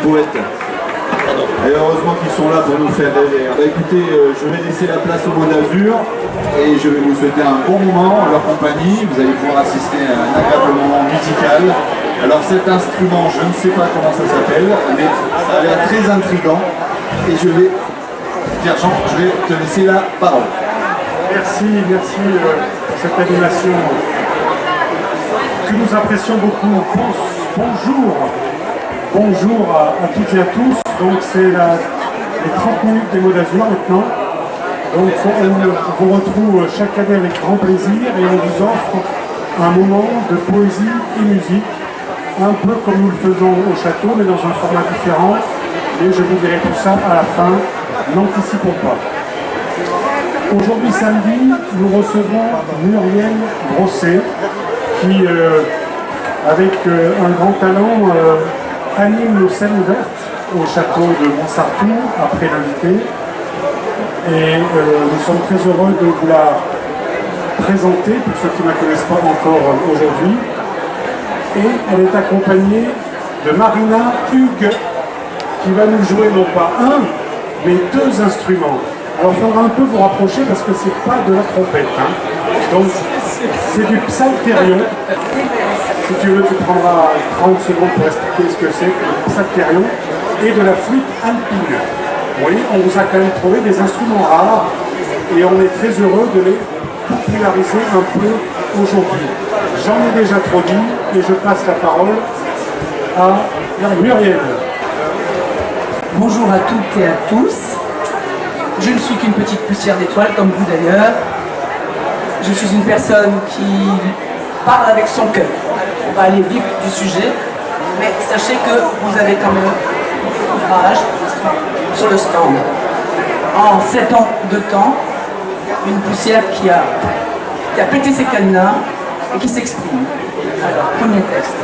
poètes. Et heureusement qu'ils sont là pour nous faire rêver. Bah, écoutez, je vais laisser la place au Mot d'Azur et je vais vous souhaiter un bon moment en leur compagnie. Vous allez pouvoir assister à un agréable moment musical. Alors cet instrument, je ne sais pas comment ça s'appelle, mais ça a l'air très intriguant. Et je vais, Pierre-Jean, je vais te laisser la parole. Merci pour cette animation que nous apprécions beaucoup. Bonjour à toutes et à tous. Donc c'est les 30 minutes des Mots d'Azur maintenant. Donc on vous retrouve chaque année avec grand plaisir et on vous offre un moment de poésie et musique, un peu comme nous le faisons au château, mais dans un format différent. Et je vous dirai tout ça à la fin, n'anticipons pas. Aujourd'hui samedi, nous recevons Muriel Brosset qui, avec un grand talent, anime nos scènes ouvertes au château de Montsartour après l'invité. Et nous sommes très heureux de vous la présenter pour ceux qui ne la connaissent pas encore aujourd'hui. Et elle est accompagnée de Marina Hugues qui va nous jouer non pas un, mais deux instruments. Alors il faudra un peu vous rapprocher parce que c'est pas de la trompette. Hein. Donc c'est du psalterion. Si tu veux, tu prendras 30 secondes pour expliquer ce que c'est, le psalterion, et de la flûte alpine. Oui, on vous a quand même trouvé des instruments rares et on est très heureux de les populariser un peu aujourd'hui. J'en ai déjà trop dit et je passe la parole à Muriel. Bonjour à toutes et à tous. Je ne suis qu'une petite poussière d'étoiles, comme vous d'ailleurs. Je suis une personne qui parle avec son cœur. On va aller vite du sujet, mais sachez que vous avez quand même un ouvrage sur le stand. En 7 ans de temps, une poussière qui a pété ses cadenas et qui s'exprime. Alors, premier texte.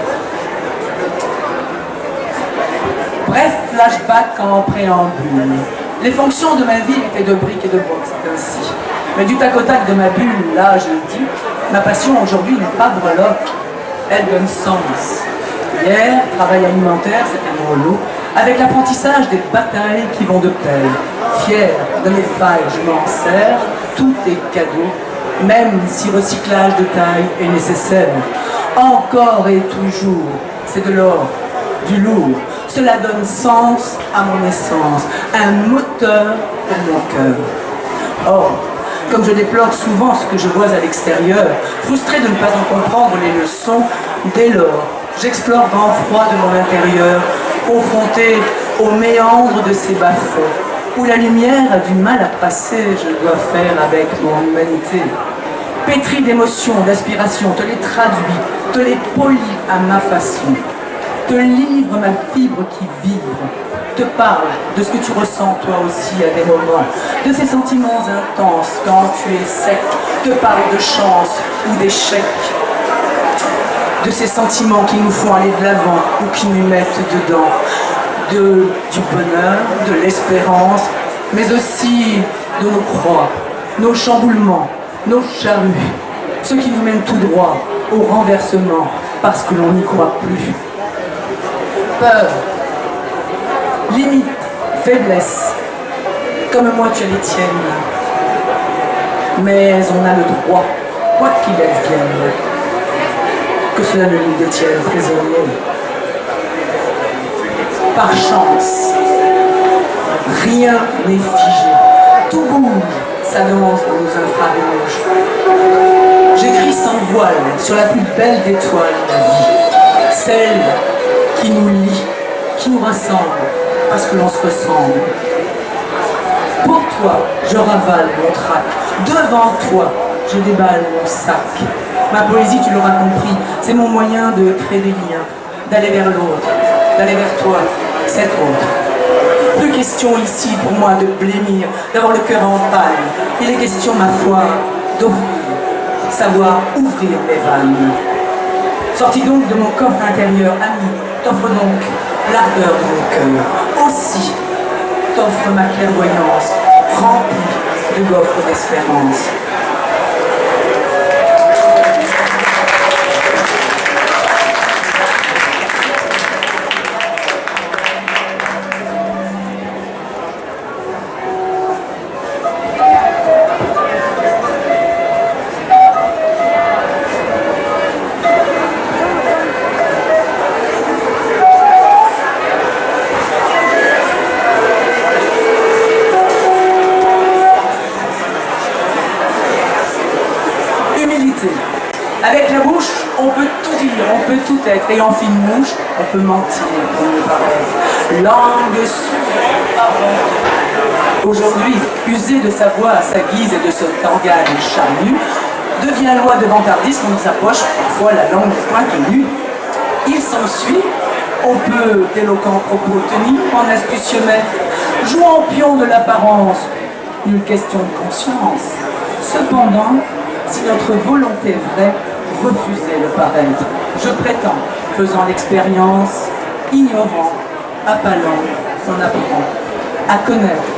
Bref, flashback en préambule. Les fonctions de ma vie étaient de briques et de broc, c'est ainsi. Mais du tac au tac de ma bulle, là, je le dis, ma passion aujourd'hui n'est pas breloque, elle donne sens. Hier, travail alimentaire, c'était mon lot, avec l'apprentissage des batailles qui vont de pair. Fier de mes failles, je m'en sers, tout est cadeau, même si recyclage de taille est nécessaire. Encore et toujours, c'est de l'or, du lourd. Cela donne sens à mon essence, un moteur pour mon cœur. Or, comme je déplore souvent ce que je vois à l'extérieur, frustré de ne pas en comprendre les leçons, dès lors, j'explore vent froid de mon intérieur, confronté aux méandres de ces bas-fonds, où la lumière a du mal à passer, je dois faire avec mon humanité. Pétri d'émotions, d'aspirations, te les traduis, te les polis à ma façon. Te livre ma fibre qui vibre, te parle de ce que tu ressens toi aussi à des moments, de ces sentiments intenses quand tu es sec, te parle de chance ou d'échec, de ces sentiments qui nous font aller de l'avant ou qui nous mettent dedans, du bonheur, de l'espérance, mais aussi de nos croix, nos chamboulements, nos charrues, ceux qui nous mènent tout droit au renversement parce que l'on n'y croit plus. Peur, limite, faiblesse, comme moi tu as les tiennes. Mais on a le droit, quoi qu'il advienne, que cela ne nous détienne prisonniers. Par chance, rien n'est figé, tout bouge, s'annonce dans nos infrarouges. J'écris sans voile sur la plus belle d'étoiles de la vie, celle qui nous lie, qui nous rassemble, parce que l'on se ressemble. Pour toi, je ravale mon trac. Devant toi, je déballe mon sac. Ma poésie, tu l'auras compris, c'est mon moyen de créer des liens, d'aller vers l'autre, d'aller vers toi, cet autre. Plus question ici pour moi de blêmir, d'avoir le cœur en paille. Il est question, ma foi, d'ouvrir, savoir ouvrir mes vannes. Sorti donc de mon coffre intérieur, ami, t'offre donc l'ardeur de mon cœur. Aussi, t'offre ma clairvoyance, remplie de gaufres d'espérance. peut-être, et en fine mouche, on peut mentir pour mieux paraître. Langue suivante. Aujourd'hui, user de sa voix à sa guise et de son organe charnu devient loi de vantardisme dans sa poche, parfois la langue pointe nue. Il s'ensuit, on peut d'éloquents propos tenus en astucieux maître, jouant pion de l'apparence, une question de conscience. Cependant, si notre volonté vraie refusait le paraître, je prétends, faisant l'expérience, ignorant, appalant, on apprend à connaître,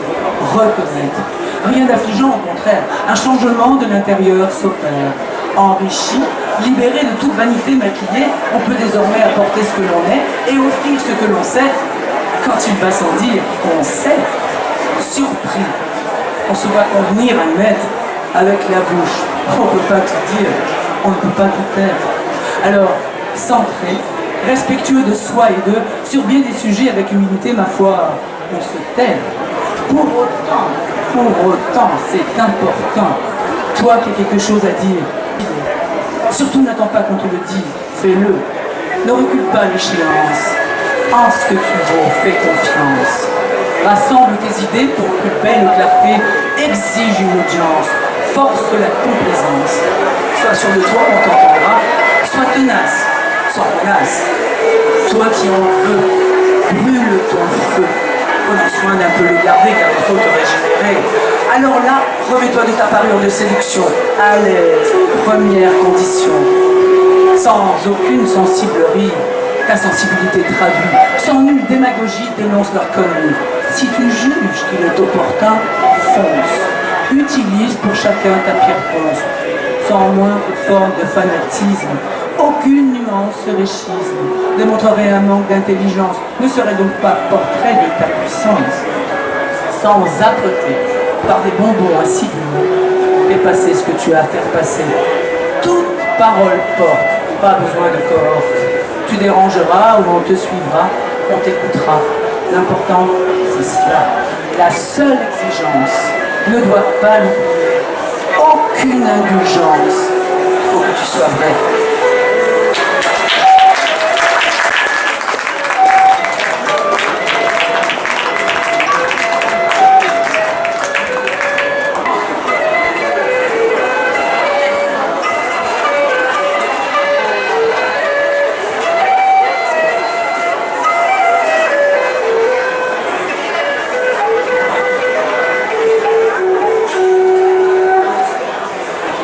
reconnaître. Rien d'affligeant, au contraire, un changement de l'intérieur s'opère. Enrichi, libéré de toute vanité maquillée, on peut désormais apporter ce que l'on est et offrir ce que l'on sait. Quand il va sans dire, on sait. Surpris, on se voit convenir, admettre, avec la bouche. On ne peut pas tout dire, on ne peut pas tout être. Alors, centré, respectueux de soi et d'eux, sur bien des sujets avec humilité, ma foi, on se tait. Pour autant, c'est important. Toi qui as quelque chose à dire, surtout n'attends pas qu'on te le dise, fais-le. Ne recule pas l'échéance. En ce que tu vaux, fais confiance. Rassemble tes idées pour plus belle clarté, exige une audience, force la complaisance. Sois sûr de toi, on t'entendra, sois tenace, sans menace. Toi qui en veux, brûle ton feu. Prenons soin d'un peu le garder car il faut te régénérer. Alors là, remets-toi de ta parure de séduction, à l'aise, première condition. Sans aucune sensiblerie, ta sensibilité traduit, sans nulle démagogie dénonce leur connerie. Si tu juges qu'il est opportun, fonce. Utilise pour chacun ta pierre ponce, sans moindre forme de fanatisme. Aucune nuance serait schisme, démontrerait un manque d'intelligence, ne serait donc pas portrait de ta puissance. Sans âpreté, par des bonbons assidus, fais passer ce que tu as à faire passer. Toute parole porte, pas besoin de cohorte. Tu dérangeras ou on te suivra, on t'écoutera. L'important, c'est cela. La seule exigence ne doit pas l'oublier. Aucune indulgence. Il faut que tu sois vrai.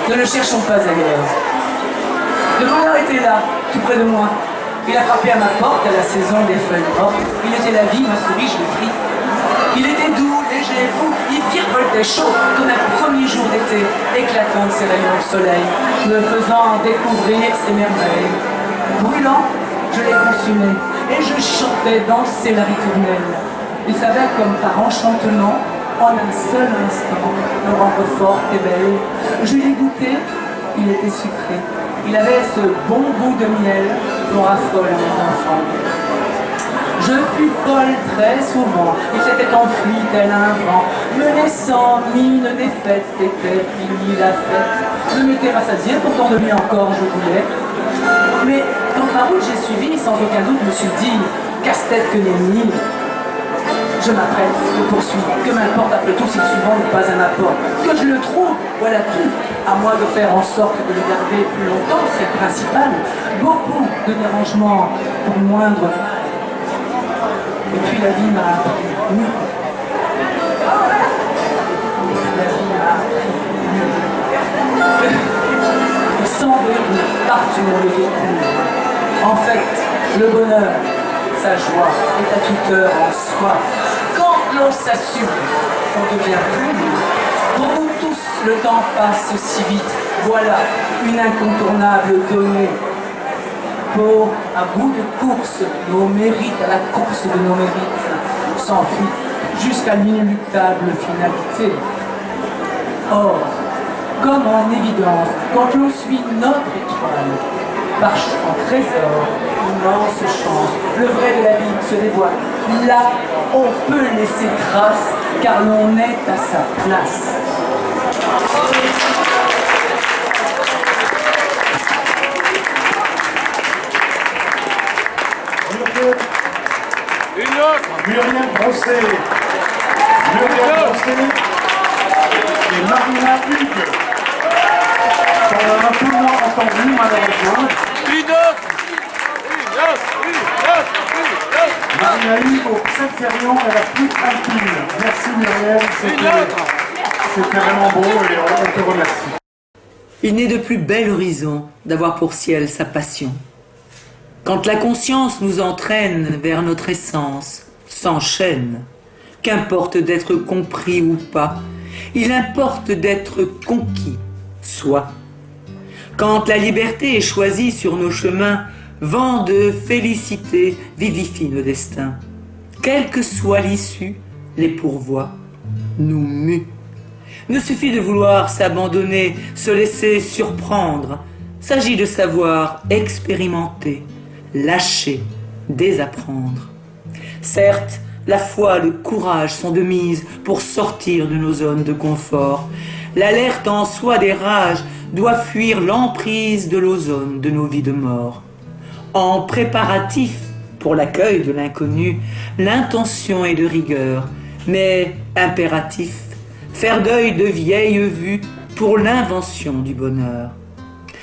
Ne le cherchons pas ailleurs. Le bonheur était là, tout près de moi. Il a frappé à ma porte à la saison des feuilles mortes. Il était la vie, ma souris, je l'ai pris. Il était doux, léger, fou, il virevoltait chaud comme un premier jour d'été, éclatant de ses rayons de soleil, me faisant découvrir ses merveilles. Brûlant, je l'ai consumé et je chantais, dansais la ritournelle. Il savait comme par enchantement, en un seul instant, me rendre forte et belle. Je l'ai goûté, il était sucré. Il avait ce bon goût de miel dont raffolent les enfants. Je fus folle très souvent, il s'était enfui tel un vent, me laissant mine défaite, était finie la fête. Je m'étais rassasié, pourtant de lui encore je voulais. Mais quand ma route j'ai suivi, sans aucun doute me suis dit, casse-tête que nenni. Je m'apprête, le poursuivre, que m'importe après tout si le suivant n'est pas un apport. Que je le trouve, voilà tout. À moi de faire en sorte de le garder plus longtemps, c'est le principal. Beaucoup de dérangements pour moindre. Et puis la vie m'a appris. La vie m'a appris. Sans verrou, partout on le découvre. En fait, le bonheur, sa joie est à toute heure en soi. Quand l'on s'assume, on devient plus libre. Pour nous tous, le temps passe si vite. Voilà une incontournable donnée. Pour, à bout de course, nos mérites, à la course de nos mérites, s'enfuient jusqu'à l'inéluctable finalité. Or, comme en évidence, quand l'on suit notre étoile, par en trésor, immense chance, le vrai de la vie se dévoile. Là, on peut laisser trace, car l'on est à sa place. Muriel Brosset, et Marina Hugues. On a un peu moins entendu, malheureusement. Marina Hugues au Septérion et la flûte alpine. Merci Muriel, c'était vraiment beau et on te remercie. Il n'est de plus bel horizon d'avoir pour ciel sa passion. Quand la conscience nous entraîne vers notre essence, s'enchaîne, qu'importe d'être compris ou pas, il importe d'être conquis, soit. Quand la liberté est choisie sur nos chemins, vent de félicité vivifie nos destins. Quelle que soit l'issue, les pourvois nous muent. Ne suffit de vouloir s'abandonner, se laisser surprendre. S'agit de savoir expérimenter, lâcher, désapprendre. Certes, la foi, le courage sont de mise pour sortir de nos zones de confort. L'alerte en soi des rages doit fuir l'emprise de l'ozone de nos vies de mort. En préparatif pour l'accueil de l'inconnu, l'intention est de rigueur, mais impératif, faire deuil de vieilles vues pour l'invention du bonheur.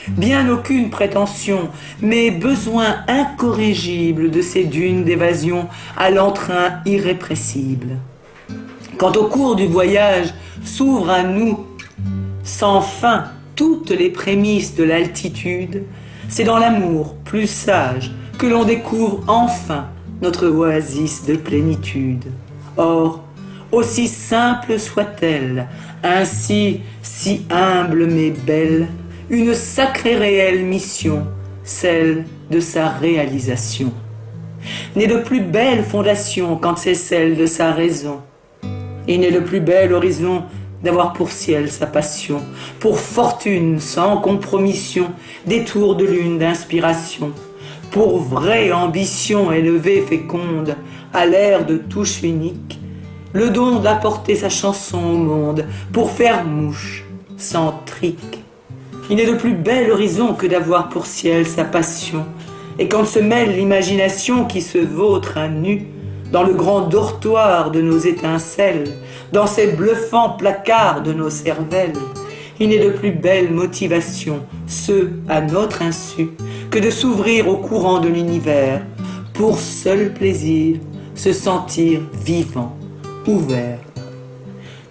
Bien aucune prétention, mais besoin incorrigible de ces dunes d'évasion à l'entrain irrépressible. Quand au cours du voyage s'ouvrent à nous sans fin toutes les prémices de l'altitude, c'est dans l'amour plus sage que l'on découvre enfin notre oasis de plénitude. Or, aussi simple soit-elle, ainsi si humble mais belle, une sacrée réelle mission, celle de sa réalisation. N'est de plus belle fondation quand c'est celle de sa raison. Il n'est de plus bel horizon d'avoir pour ciel sa passion, pour fortune sans compromission, détour de lune d'inspiration, pour vraie ambition élevée féconde, à l'air de touche unique, le don d'apporter sa chanson au monde, pour faire mouche sans trique. Il n'est de plus bel horizon que d'avoir pour ciel sa passion, et quand se mêle l'imagination qui se vautre à nu, dans le grand dortoir de nos étincelles, dans ces bluffants placards de nos cervelles, il n'est de plus belle motivation, ce à notre insu, que de s'ouvrir au courant de l'univers, pour seul plaisir, se sentir vivant, ouvert.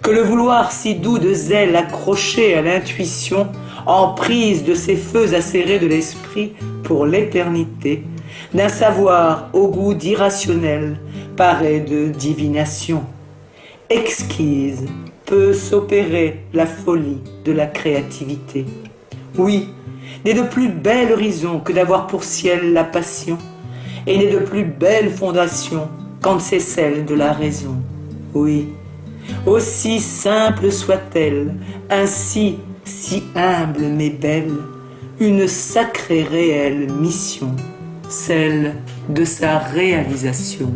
Que le vouloir si doux de zèle accroché à l'intuition, en prise de ces feux acérés de l'esprit pour l'éternité, d'un savoir au goût d'irrationnel, paraît de divination. Exquise peut s'opérer la folie de la créativité. Oui, n'est de plus bel horizon que d'avoir pour ciel la passion, et n'est de plus belle fondation quand c'est celle de la raison. Oui, aussi simple soit-elle, ainsi si humble mais belle, une sacrée réelle mission, celle de sa réalisation.